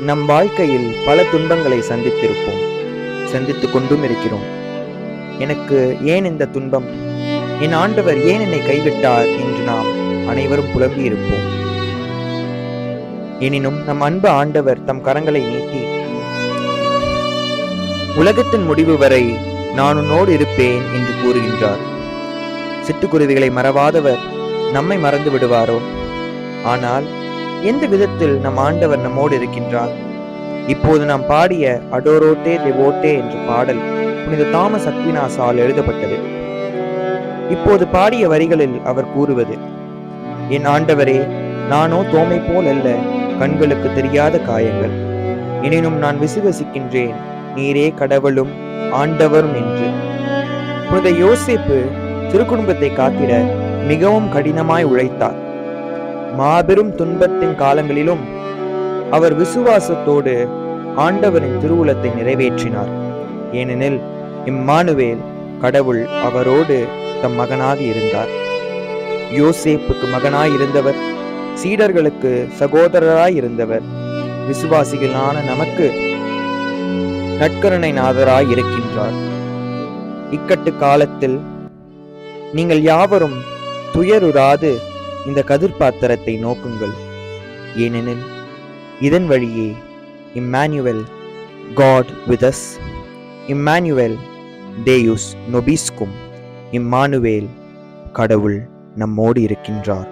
நம் வாழ்க்கையில் பல துன்பங்களை சந்தித்திருப்போம், சந்தித்துக் கொண்டும் இருக்கிறோம். எனக்கு ஏன் இந்த துன்பம், என் ஆண்டவர் ஏன் என்னை கைவிட்டார் என்று நாம் அனைவரும் புலம்பி இருப்போம். எனினும் நம் அன்பு ஆண்டவர் தம் கரங்களை நீட்டி, உலகத்தின் முடிவு வரை நான் உன்னோடு இருப்பேன் என்று கூறுகின்றார். சிட்டுக்குருவிகளை மறவாதவர் நம்மை மறந்து விடுவாரோ? ஆனால் எந்த விதத்தில் நம் ஆண்டவர் நம்மோடு இருக்கின்றார்? இப்போது நாம் பாடிய அடோரோட்டே தெவோட்டே என்ற பாடல் புனித தாமஸ் அக்வினாஸால் எழுதப்பட்டது. இப்போது பாடிய வரிகளில் அவர் கூறுவது, என் ஆண்டவரே, நானோ தோமை போல் அல்ல, கண்களுக்கு தெரியாத காயங்கள். எனினும் நான் விசுவசிக்கின்றேன், நீரே கடவுளும் ஆண்டவரும் என்று. புனித யோசேப்பு திருக்குடும்பத்தை காத்திட மிகவும் கடினமாய் உழைத்தார். மாபெரும் துன்பத்தின் காலங்களிலும் அவர் விசுவாசத்தோடு ஆண்டவரின் திருவுளத்தை நிறைவேற்றினார். ஏனெனில் இம்மானுவேல், கடவுள் அவரோடு தம் மகனாக இருந்தார். யோசேப்புக்கு மகனாய் இருந்தவர், சீடர்களுக்கு சகோதரராய் இருந்தவர், விசுவாசிகளான நமக்கு நற்கருணை நாதராய் இருக்கின்றார். இக்கட்டு காலத்தில் நீங்கள் யாவரும் துயருறாது இந்த கதிர்பாத்திரத்தை நோக்குங்கள். ஏனெனில் இதன் வழியே Immanuel, God with us, Immanuel Deus nobiscum, Immanuel, கடவுள் நம்மோடு இருக்கின்றார்.